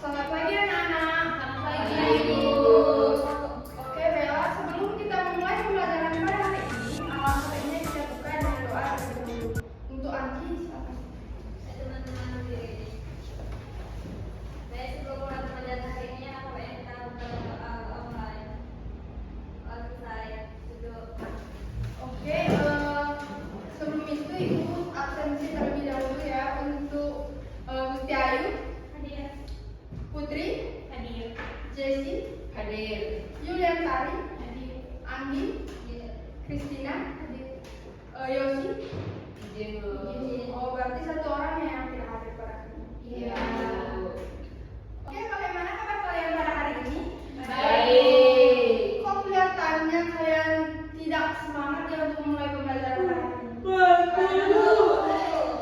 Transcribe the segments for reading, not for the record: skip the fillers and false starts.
Selamat pagi anak-anak. Selamat pagi, Ibu. Oke, Bella, sebelum kita memulai pembelajaran pada hari ini, alangkah baiknya kita buka dengan doa terlebih dahulu. Untuk Anji, silakan. Teman-teman hadirin. Baik, sebelum mulai pembelajaran hari ini, apa yang kita buka doa online? Selesai, duduk. Oke, sebelum itu Ibu absensi terlebih dahulu ya untuk Gusti Ayu, Hadir. Putri, Hadir. Jessie, Hadir. Yuliantari, Hadir. Andi, Hadir. Christina, Hadir. Yosi. Hadir. Oh, berarti satu orang yang tidak hadir pada hari ini. Iya. Oke, bagaimana kabar kalian pada hari ini? Baik. Kok kelihatannya kalian tidak semangat ya untuk mulai pembelajaran hari ini?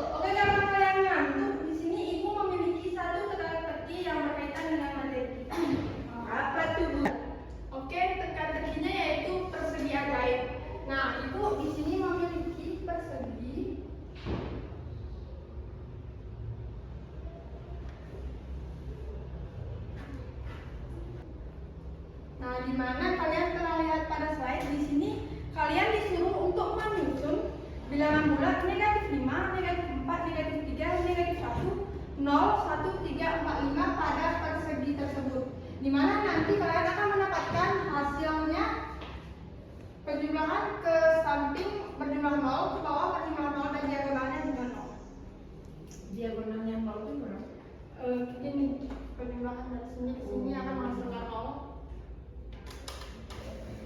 Oke, karena kalian ngantuk, di sini Ibu memiliki satu teka-teki yang berkaitan dengan materi kita. Apa tuh, Bu? Oke, teka-tekinya yaitu persegi ajaib. Nah, Ibu di sini memiliki persegi. Nah, di mana kalian telah lihat pada slide di sini kalian disuruh untuk menyusun bilangan bulat negatif 5, negatif 4, negatif 3, negatif 1, 0, 1, 3, 4, 5 pada persegi tersebut. Di mana nanti kalian akan mendapatkan hasilnya penjumlahan ke samping berjumlah 0, ke bawah berjumlah 0 dan diagonalnya juga 0. Diagonalnya 0 itu berapa? Ini penjumlahan dari sini ke sini akan menghasilkan 0.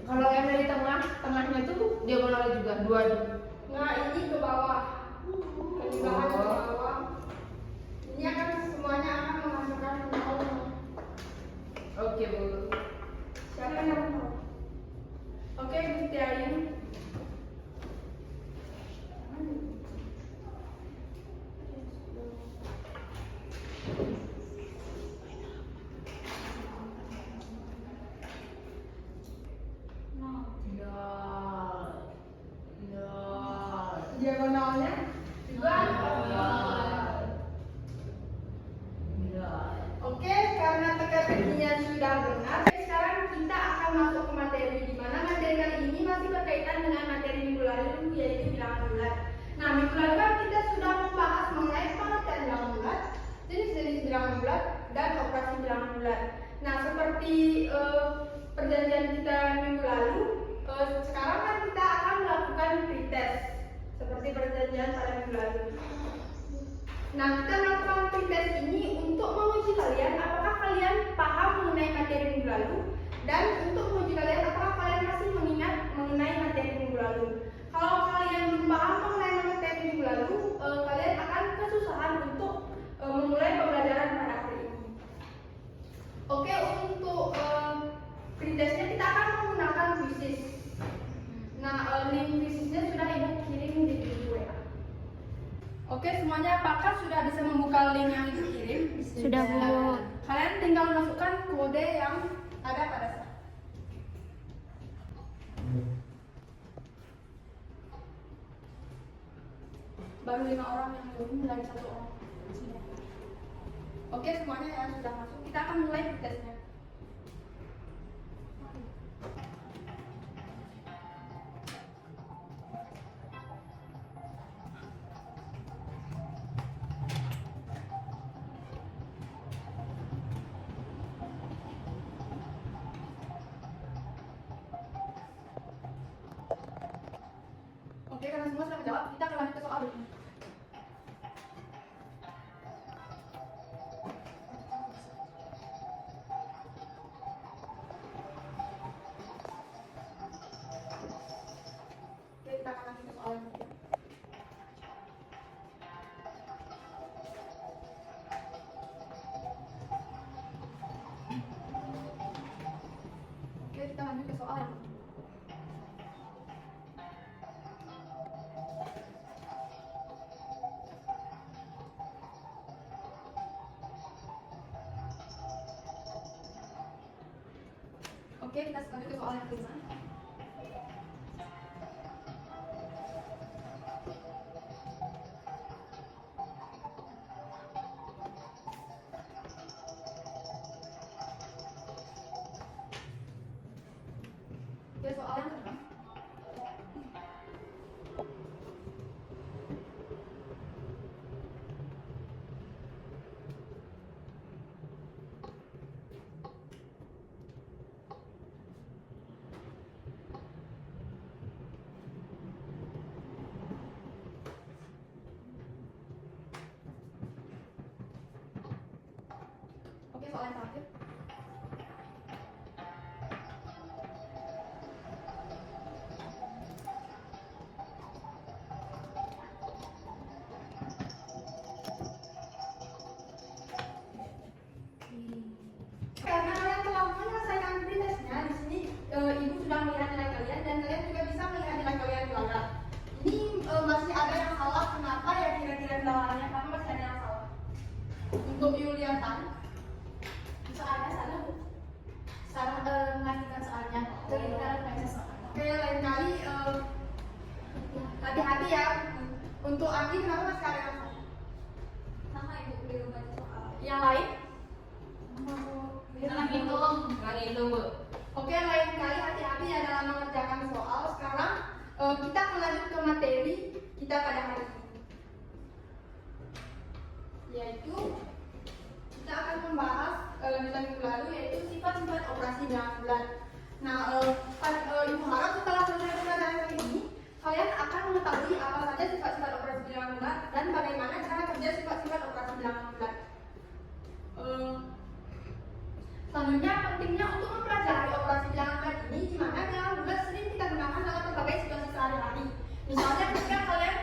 Kalau yang dari tengahnya itu diagonalnya juga 2. Nah, ini ke bawah. Penjumlahan ke bawah. Ini akan semuanya akan menghasilkan 0. Oke, Bu. Siapa yang mau? Oke, Gusti Ayu. Diagonalnya juga. Oke, karena teka-tekinya sudah benar, sekarang kita akan masuk ke materi, di mana materi kali ini masih berkaitan dengan materi minggu lalu, yaitu bilangan bulat. Nah, minggu lalu kan kita sudah membahas mengenai pengertian bilangan bulat, jenis-jenis bilangan bulat, dan operasi bilangan bulat. Nah, seperti perjanjian kita minggu lalu, sekarang kan kita akan melakukan pretest, seperti perjanjian pada minggu lalu. Nah, kita melakukan pretest ini untuk menguji kalian apakah kalian paham mengenai materi minggu lalu, dan untuk menguji kalian apakah kalian masih mengingat mengenai materi minggu lalu. Kalau kalian belum paham mengenai materi minggu lalu, kalian akan kesusahan untuk memulai pembelajaran pada hari ini. Oke, untuk pretestnya kita akan menggunakan quizzes. Nah, link quizzesnya sudah Ibu kirim di grup WA. Oke, semuanya apakah sudah bisa membuka link yang dikirim? Sudah, Bu. Kalian tinggal masukkan kode yang ada pada slide. Baru 5 orang yang belum dan 1 orang. Oke, semuanya yang sudah masuk. Kita akan mulai pretestnya. Oke, karena semua sudah menjawab, kita akan lanjut ke soal berikutnya. Oke, kita akan lanjut ke soal berikutnya. Oke, kita lanjut ke soal yang berikutnya. Oke, kita lanjut ke soal yang kelima. soal yang terakhir. Karena kalian telah menyelesaikan pretestnya, di sini ibu sudah melihat nilai kalian dan kalian juga bisa melihat nilai kalian di layar. Ini masih ada yang salah, kenapa ya kira-kira belakangannya? Karena masih ada yang salah. Untuk Yuliantan, soalnya salah bu, salah mengasihkan soalnya. Jadi kita baca soalnya. Oke, lain kali hati-hati ya. Untuk Abi, kenapa masih ada yang salah? Sama ibu beliau baca soal. Yang lain? Kita hitung, nggak hitung bu. Oke, lain kali hati-hati ya dalam mengerjakan soal. Sekarang kita akan lanjut ke materi kita pada hari ini, yaitu kita akan membahas lanjutan minggu lalu, yaitu sifat-sifat operasi bilangan bulan. Nah, ibu harap setelah selesai pelajaran kali ini, kalian akan mengetahui apa saja sifat-sifat operasi bilangan bulan dan bagaimana cara kerja sifat-sifat operasi bilangan bulan. Selanjutnya, pentingnya untuk mempelajari operasi bilangan bulan ini, di mana bilangan bulan sering kita gunakan dalam berbagai situasi sehari-hari. Misalnya, ketika kalian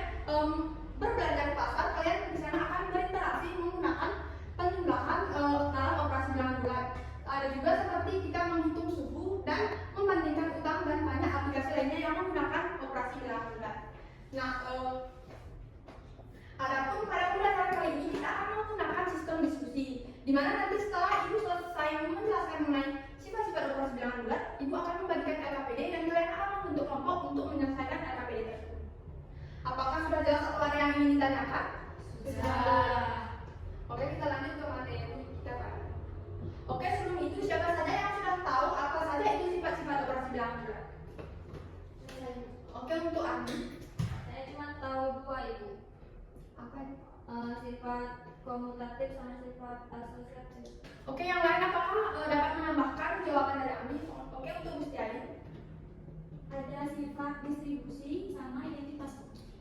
berbelanja di pasar, kalian di sana akan berinteraksi menggunakan penjumlahan dalam operasi bilangan bulan. Ada juga seperti kita menghitung suhu dan membandingkan utang dan banyak aplikasi lainnya yang menggunakan operasi bilangan bulan. Nah, adapun pada pelajaran kali ini kita akan menggunakan sistem diskusi, di mana nanti setelah ibu selesai menjelaskan mengenai sifat-sifat operasi bilangan bulan, ibu akan membagikan LKPD dan kalian akan membentuk kelompok untuk menyelesaikan LKPD tersebut. Apakah sudah jelas apa yang ingin ditanyakan? Sudah. Oke, kita lanjut ke materi kita Pak. Oke, sebelum itu siapa saja yang sudah tahu apa saja itu sifat-sifat operasi bilangan bulan? Oke, untuk Andi, Saya cuma tahu dua ibu. apa? Sifat komutatif sama sifat asosiatif. Oke, yang lain apakah dapat menambahkan jawaban dari Andi? Oke, untuk Gusti Ayu. Ada sifat distribusi sama identitas.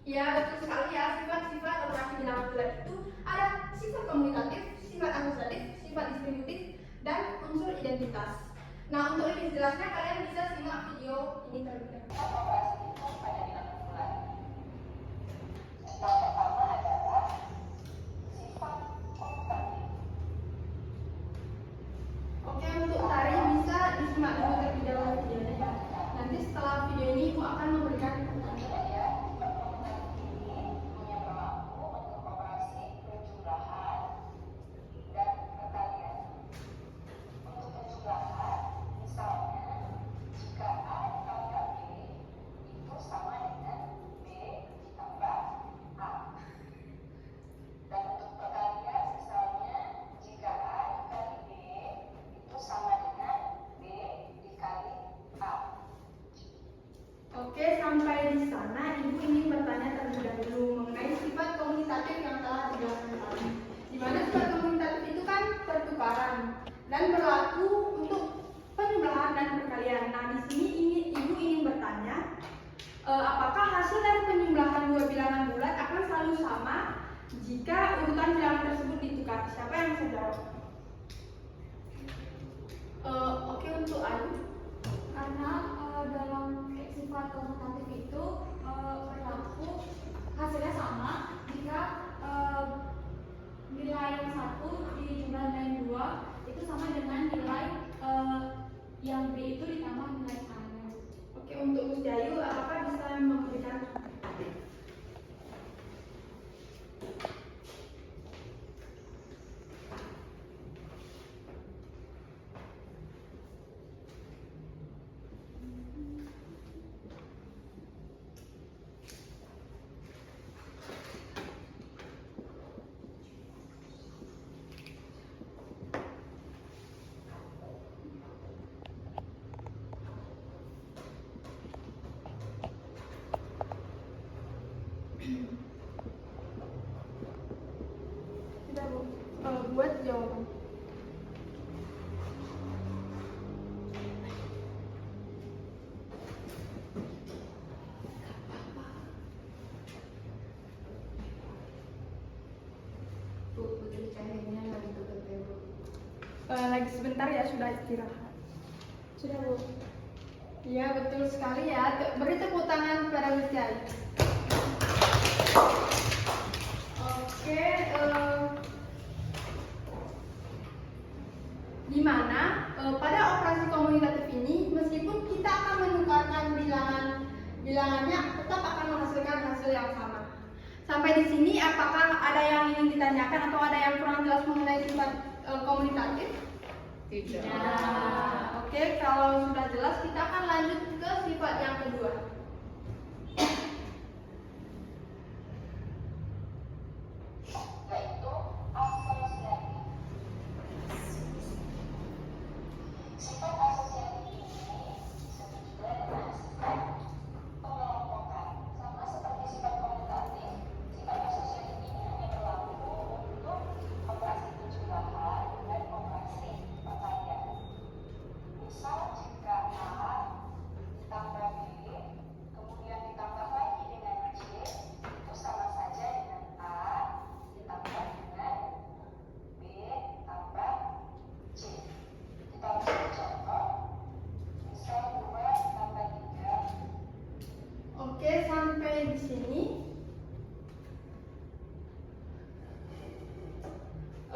Ya, betul sekali ya. Sifat-sifat operasi bilangan bulan itu ada sifat komutatif, sifat asosiatif, sifat distributif, dan unsur identitas. Nah, untuk lebih jelasnya kalian bisa simak video ini terlebih dahulu. Oke, untuk tari bisa disimak dulu terlebih dahulu videonya ya. Nanti setelah video ini ibu akan memberikan Oke, sampai di sana ibu ingin bertanya terlebih dahulu mengenai sifat komunitatif yang telah dijelaskan tadi. Di mana sifat komunitatif itu kan pertukaran dan berlaku untuk penjumlahan dan perkalian. Nah, di sini ibu ingin bertanya, apakah hasil dari penjumlahan dua bilangan bulat akan selalu sama jika urutan bilangan tersebut ditukar? Siapa yang bisa jawab? Oke, untuk Ayu. Karena dalam sifat komutatif itu berlaku hasilnya sama jika nilai yang satu dijumlah dengan yang dua itu sama dengan nilai yang B itu ditambah nilai A-nya. Oke, untuk Gusti Ayu, apakah bisa memberikan? lagi sebentar ya, sudah istirahat. Sudah, Bu. Iya, betul sekali ya. Beri tepuk tangan kepada Miss Jai. Oke, di mana pada operasi komunikatif ini, meskipun kita akan menukarkan bilangannya, tetap akan menghasilkan hasil yang sama. Sampai di sini, apakah ada yang ingin ditanyakan atau ada yang kurang jelas mengenai sifat komunikatif? Tidak. Oke, kalau sudah jelas, kita akan lanjut ke sifat yang kedua. Yaitu asosiatif. Sifat asosiatif ini disebut juga dengan sifat pengelompokan. Sama seperti sifat komutatif, sifat asosiatif ini hanya berlaku untuk operasi penjumlahan dan operasi perkalian. Misal jika A ditambah B, kemudian ditambah lagi dengan C, itu sama saja dengan A ditambah dengan B tambah C. Kita beri contoh, misal 2 tambah 3. Oke, sampai di sini.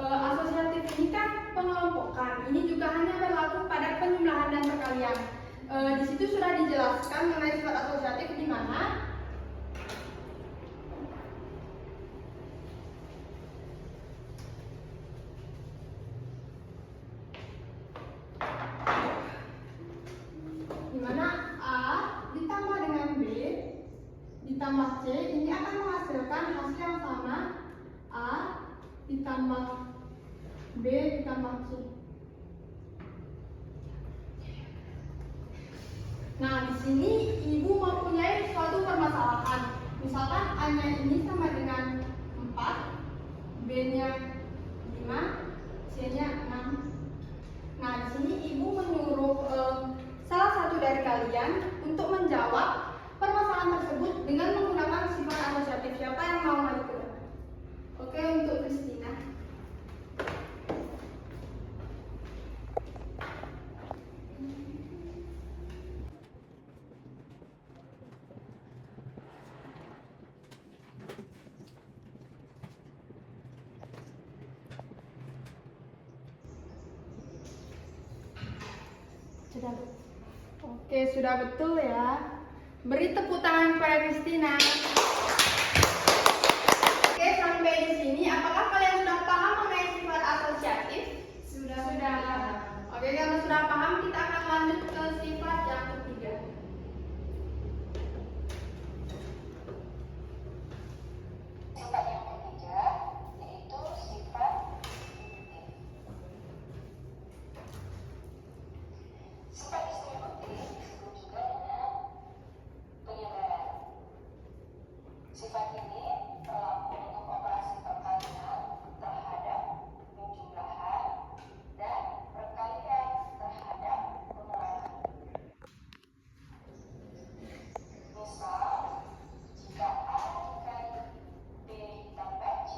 Asosiatif ini kan pengelompokan. Ini juga hanya berlaku pada penjumlahan dan perkalian. Di situ sudah dijelaskan mengenai sifat asosiatif di mana A ditambah dengan B ditambah C ini akan menghasilkan hasil yang sama, A ditambah B ditambah C. Nah, di sini ibu mempunyai suatu permasalahan. Misalkan A-nya ini sama dengan 4, B-nya 5, C-nya 6. Nah, di sini ibu menyuruh salah satu dari kalian untuk menjawab permasalahan tersebut dengan menggunakan sifat asosiatif. Siapa yang mau maju ke depan? Oke, untuk Christina. Sudah, Bu. Oke, sudah betul ya. Beri tepuk tangan kepada Christina. Oke, sampai di sini apakah kalian sudah paham mengenai sifat asosiatif? Sudah. Oke, kalau sudah paham, kita akan lanjut ke sifat yang ketiga. Sifat yang ketiga yaitu sifat distributif. Sifat distributif disebut juga dengan penyebaran. Sifat ini berlaku untuk operasi perkalian terhadap penjumlahan dan perkalian terhadap pengurangan. Misal, jika A dikali B ditambah C,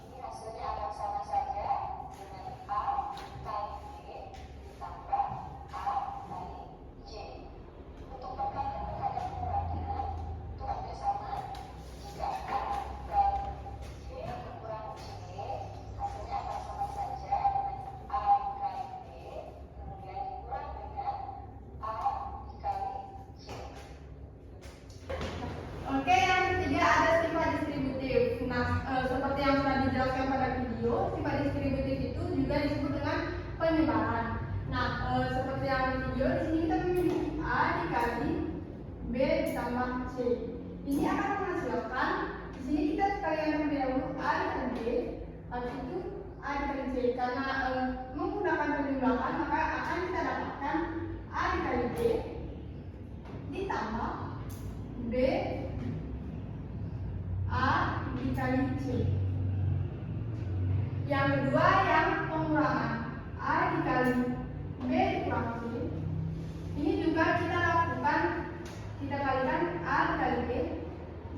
ini hasilnya akan sama saja dengan A kali B ditambah A kali C. Untuk perkalian terhadap pengurangan, itu hampir sama. Jika A dikali C kurang C, hasilnya akan sama saja dengan A dikali B, kemudian dikurang dengan A dikali C. Oke, yang ketiga ada sifat distributif. Nah, seperti yang sudah dijelaskan pada video, sifat distributif itu juga disebut dengan penyebaran. Nah, seperti yang di video, di sini kita memiliki A dikali B ditambah C. Ini akan menghasilkan, di sini kita sekalian terlebih dahulu A dikali B, habis itu A dikali C. Karena menggunakan penjumlahan, maka akan kita dapatkan A dikali B ditambah B A dikali C. Yang kedua yang pengurangan, A dikali B dikurang C. Ini juga kita lakukan, kita kalikan A dikali B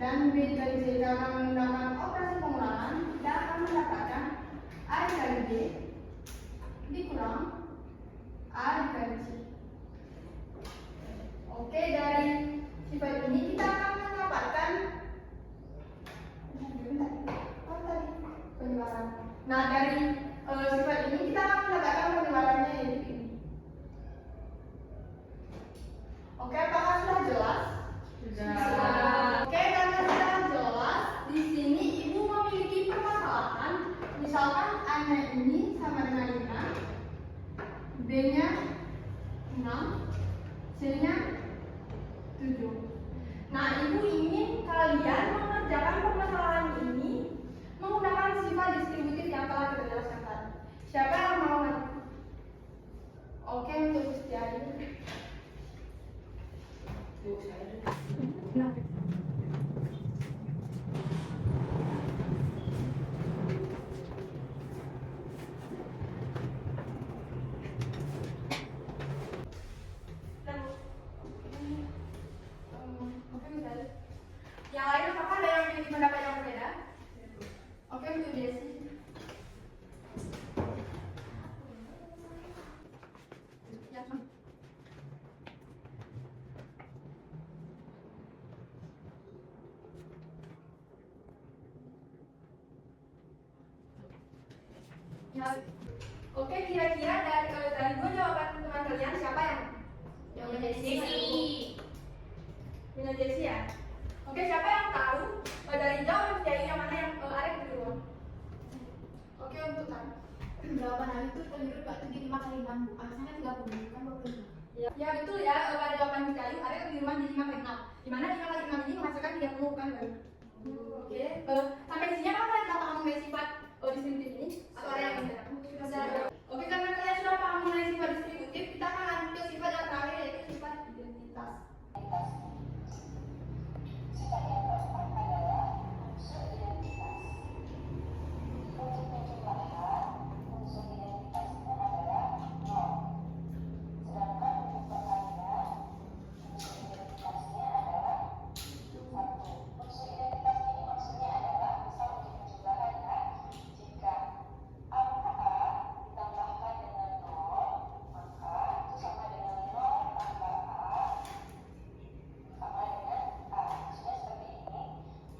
dan B dikali C. Karena menggunakan operasi pengurangan, kita akan mendapatkan A dikali B dikurang sama dengan 5, B-nya 6, C-nya 7. Nah, Ibu ingin kalian mengerjakan permasalahan ini menggunakan sifat distributif yang telah kita jelaskan tadi. Siapa yang mau ngaji? Oke, untuk Kristiani. Nah. Oke, misalnya. Yang lain apakah ada yang memiliki pendapat yang berbeda? Oke, untuk Desi. Ya, Kak. Ya. Oke, kira-kira dari dua jawaban teman kalian siapa yang Desi. punya Desi ya? Oke, siapa yang tahu dari jawaban Kiai yang mana yang ada di luar? Oke, untuk kan. Jawaban Ali itu keliru Pak, itu 5 kali 6 Bu. Alasannya 30 kan 25. Ya betul ya, pada jawaban Kiai ada kekeliruan di 5 kali 6. Di mana 5 kali 6 ini menghasilkan 30 kan? Oke, sampai di sini apa kalian sudah paham mengenai sifat distributif ini? Atau ada yang tidak? Oke, karena kalian sudah paham mengenai sifat distributif, kita akan lanjut ke sifat yang terakhir yaitu sifat identitas. Sifat yang keempat adalah unsur identitas. Untuk penjumlahan, unsur identitasnya adalah 0. Sedangkan untuk perkalian, unsur identitasnya adalah 1. Unsur identitas ini maksudnya adalah, misal untuk penjumlahan ya, jika angka A ditambahkan dengan 0, maka itu sama dengan 0 tambah A sama dengan A. Maksudnya seperti ini,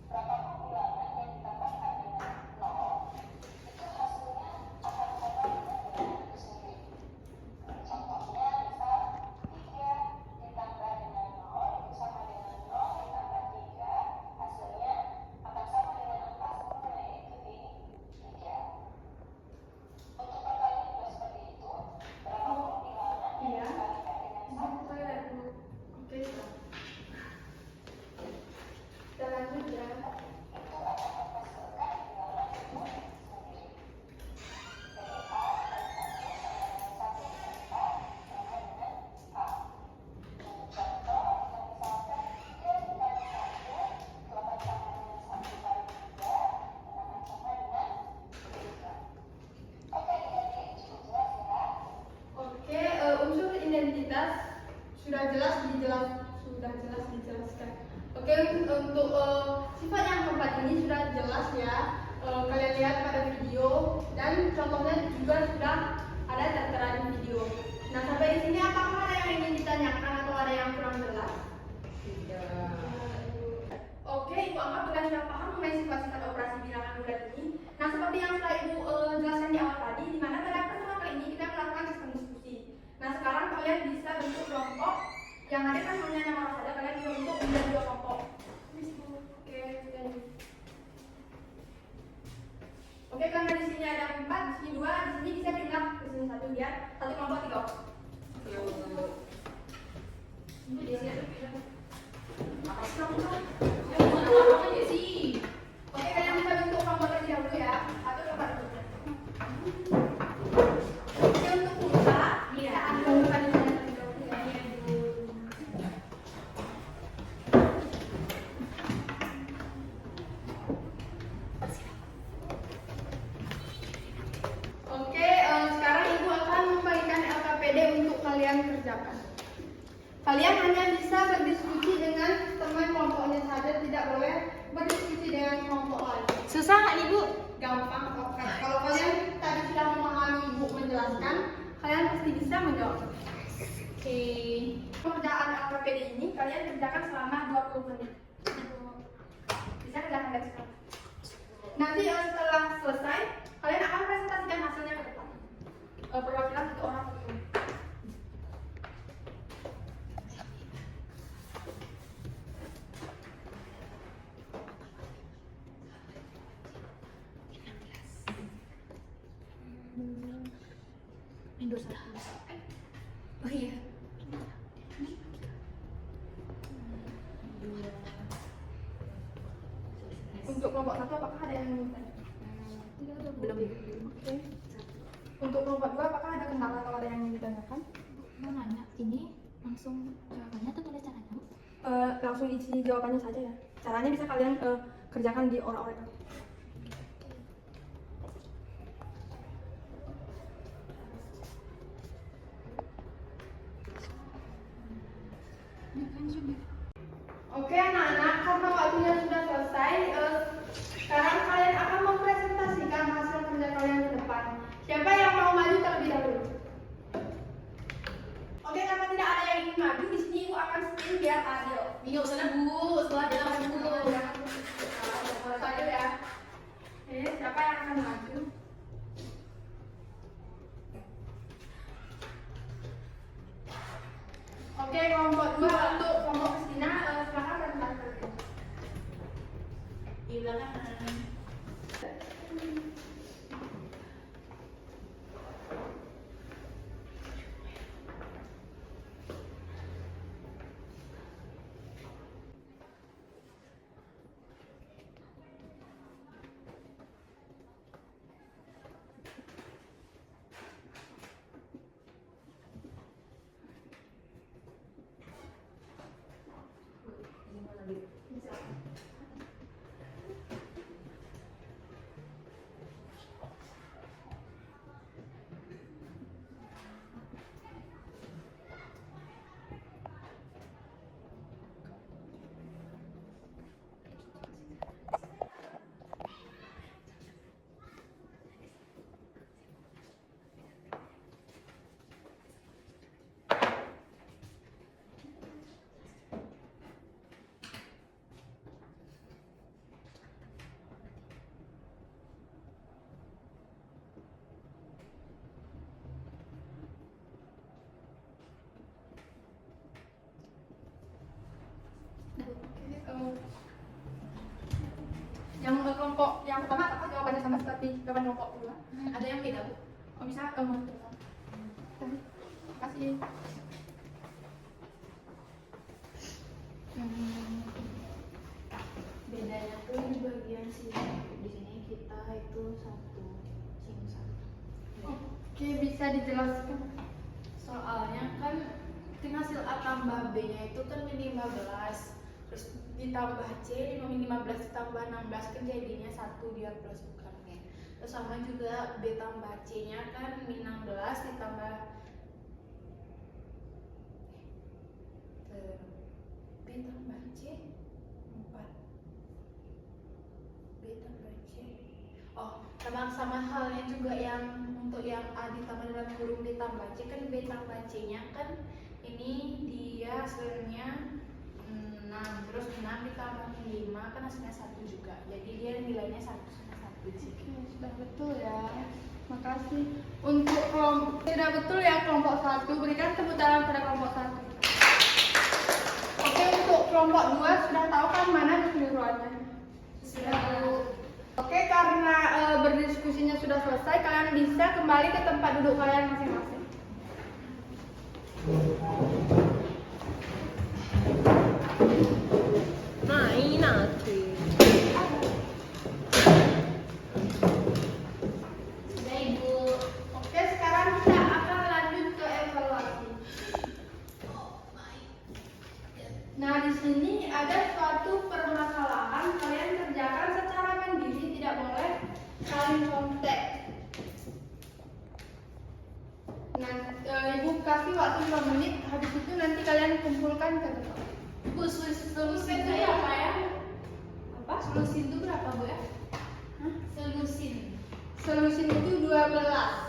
berapapun bilangan yang ditambahkan dengan 0, itu hasilnya akan sama dengan bilangan itu sendiri. Contohnya, misal 3 ditambah dengan 0 itu sama dengan 0 ditambah 3, hasilnya akan sama dengan angka sempurna yaitu di 3. Untuk perkalian juga seperti itu, berapapun bilangan yang dikalikan dengan 1, Oke, kita lanjut ya. itu akan menghasilkan bilangan itu sendiri. Jadi A kali 1 sama dengan 1 ditambah dengan A. Untuk contoh, kita misalkan 3 dikali 1 itu akan sama dengan 1 kali 3 dan akan sama dengan 3. Oke, jadi cukup jelas ya. Oke, unsur identitas sudah jelas dijelaskan. Oke, untuk sifat yang keempat ini sudah jelas ya. Kalian lihat pada video dan contohnya juga sudah ada tertera di video. Nah, sampai di sini apakah ada yang ingin ditanyakan atau ada yang kurang jelas? Oke, Ibu anggap kalian sudah paham mengenai sifat-sifat operasi bilangan bulat ini. Nah, seperti yang sudah Ibu jelaskan di awal tadi, di mana pada pertama kali ini kita melakukan sistem diskusi. Nah, sekarang kalian bisa bentuk kelompok yang ada kan hanya nama saja, kalian bisa bentuk menjadi 2 kelompok. Oke, dan oke, karena di sini ada 4, di sini 2, di sini bisa pindah ke sini 1 biar satu kelompok 3 orang. Ini dia sih. Apa sih kelompok? Oke, kalian bisa bentuk kelompok terlebih dahulu ya. Atau coba dulu. Oke, untuk pulsa, kita ambil bukan di sana terlebih dahulu ya. Oke, sekarang Ibu akan membagikan LKPD untuk kalian kerjakan. Kalian hanya bisa berdiskusi dengan teman kelompoknya saja, tidak boleh berdiskusi dengan kelompok lain. Susah nggak nih Bu? Gampang kok. Kalau kalian tadi sudah memahami Ibu menjelaskan, kalian pasti bisa menjawab. Oke. Pekerjaan LKPD ini kalian kerjakan selama 20 menit. Bisa kerjakan dari sekarang. Nanti setelah selesai, kalian akan presentasikan hasilnya ke depan. Perwakilan 1 orang. Indosa. Oh iya. Untuk kelompok 1 apakah ada yang minta? Belum. Oke. Untuk kelompok 2 apakah ada kendala atau ada yang ingin ditanyakan? Mau nanya, ini langsung jawabannya atau tulis caranya? Langsung isi jawabannya saja ya. Caranya bisa kalian kerjakan di orak-orak. Oke anak-anak, karena waktunya sudah selesai, sekarang kalian akan mempresentasikan hasil kerja kalian ke depan. Siapa yang mau maju terlebih dahulu? Oke, karena tidak ada yang ingin maju, di sini ibu akan spin biar adil. Ini usahanya bu, setelah jalan bu. Boleh saja ya. Oke, siapa yang akan maju? Oke, kelompok 2 untuk kelompok Kristina, silakan presentasi. Di belakang. Yang kelompok yang pertama apakah jawabannya sama seperti jawaban kelompok 2? Ada yang beda bu? Oh bisa, terima kasih. Bedanya tuh di bagian sini. Di sini kita itu satu singkat. Oke, bisa dijelaskan? Soalnya kan hasil A tambah B nya itu kan min 15, terus ditambah C min 15 ditambah 16 kan jadinya 1 dia plus bukan min. Terus sama juga B tambah C nya kan min 16 ditambah B tambah C 4 B tambah C. Oh, sama halnya juga yang untuk yang A ditambah dalam kurung ditambah C kan B tambah C nya kan ini dia hasilnya 6, terus 6 ditambah 5 kan hasilnya 1 juga, jadi dia nilainya 1 sama 1 sih. Oke, sudah betul ya. Makasih. Untuk kelompok tidak betul ya kelompok 1, berikan tepuk tangan pada kelompok 1. Oke, untuk kelompok 2 sudah tahu kan mana keseluruhannya? Sudah. Oke, karena berdiskusinya sudah selesai, kalian bisa kembali ke tempat duduk kalian masing-masing. Main nanti. Sudah ibu. Oke, sekarang kita akan lanjut ke evaluasi. Nah, di sini ada suatu permasalahan kalian kerjakan secara mandiri, tidak boleh saling kontak. Nah, ibu kasih waktu 5 menit, habis itu nanti kalian kumpulkan ke depan. Bu, selusin itu apa ya? Apa? Selusin itu berapa bu ya? Hah? Selusin. Selusin itu 12.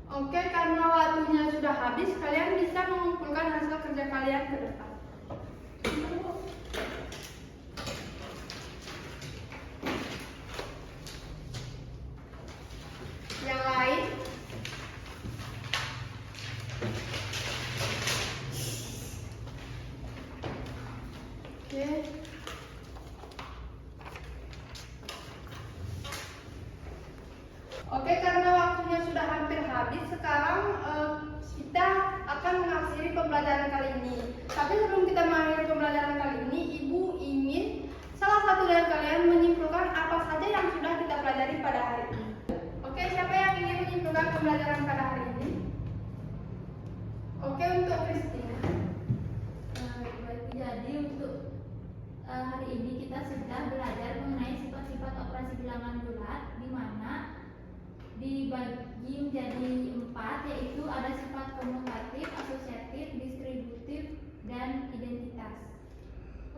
Oke, karena waktunya sudah habis, kalian bisa mengumpulkan hasil kerja kalian ke depan. Oke. Oke, karena waktunya sudah hampir habis, sekarang kita akan mengakhiri pembelajaran kali ini. Tapi sebelum kita mengakhiri pembelajaran kali ini, Ibu ingin salah satu dari kalian menyimpulkan apa saja yang sudah kita pelajari pada hari ini. Oke, siapa yang ingin menyimpulkan pembelajaran pada hari ini? Oke, untuk Christina. Jadi untuk hari ini kita sudah belajar mengenai sifat-sifat operasi bilangan bulat, di mana dibagi menjadi 4, yaitu ada sifat komutatif, asosiatif, distributif, dan identitas.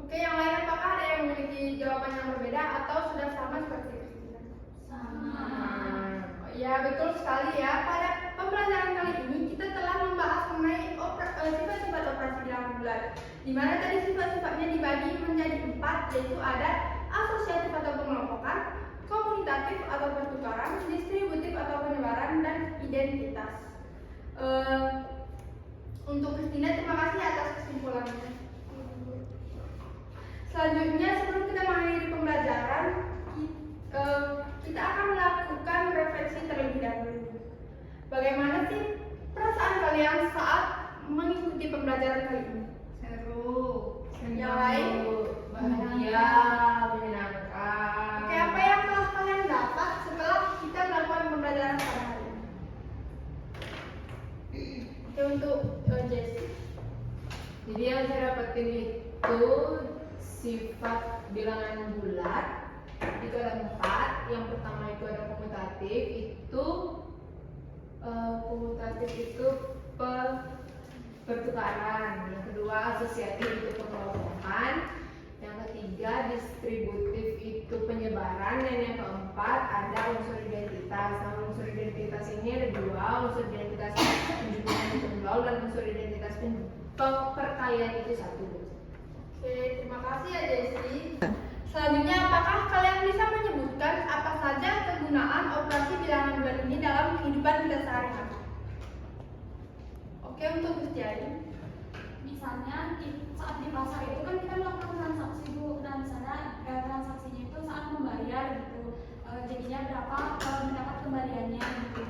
Oke, yang lain apakah ada yang memiliki jawaban yang berbeda atau sudah sama seperti Christina? Sama. Ya, betul sekali ya. Pada pembelajaran kali ini kita telah membahas mengenai sifat-sifat operasi bilangan bulat, di mana tadi sifat-sifatnya dibagi menjadi 4, yaitu ada asosiatif atau pengelompokan, komutatif atau pertukaran, distributif atau penyebaran, dan identitas. Untuk Christina, terima kasih atas kesimpulannya. Selanjutnya, sebelum kita mengakhiri pembelajaran, kita akan melakukan refleksi terlebih dahulu. Bagaimana sih perasaan kalian saat mengikuti pembelajaran kali ini? Seru. Yang lain? Bahagia, menyenangkan. Oke, apa yang telah kalian dapat setelah kita melakukan pembelajaran pada hari ini? Oke, untuk Jessie. Jadi yang saya dapetin itu sifat bilangan bulat itu ada 4. Yang pertama itu ada komutatif, itu pertukaran. Yang kedua asosiatif itu pengelompokan. Yang ketiga distributif itu penyebaran, dan yang keempat ada unsur identitas. Nah, unsur identitas ini ada 2, unsur identitas penjumlahan tunggal dan unsur identitas perkalian itu 1. Oke, terima kasih ya Jessie. Selanjutnya, apakah kalian bisa menyebutkan apa saja kegunaan operasi bilangan bulat ini dalam kehidupan kita sehari-hari? Oke, untuk Kristiani. Misalnya saat di pasar itu kan kita melakukan transaksi, Bu, dan misalnya transaksinya itu saat membayar gitu, jadinya berapa mendapat kembaliannya gitu.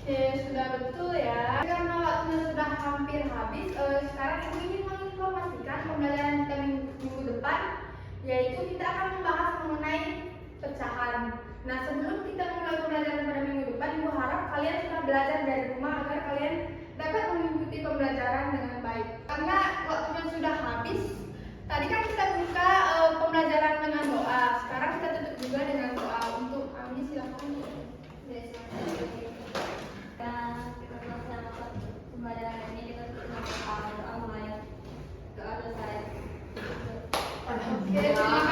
Oke, sudah betul ya. Karena waktunya sudah hampir habis, sekarang Ibu ingin menginformasikan pembelajaran kita minggu depan, yaitu kita akan membahas mengenai pecahan. Nah, sebelum kita memulai pembelajaran pada minggu depan, Ibu harap kalian sudah belajar dari rumah agar kalian dapat mengikuti pembelajaran dengan baik. Karena waktunya sudah habis, tadi kan kita buka pembelajaran dengan doa. Sekarang kita tutup juga dengan doa. Untuk Ami, silakan. Dan kita melaksanakan pembelajaran ini kita doa mulai doa selesai. Oke, terima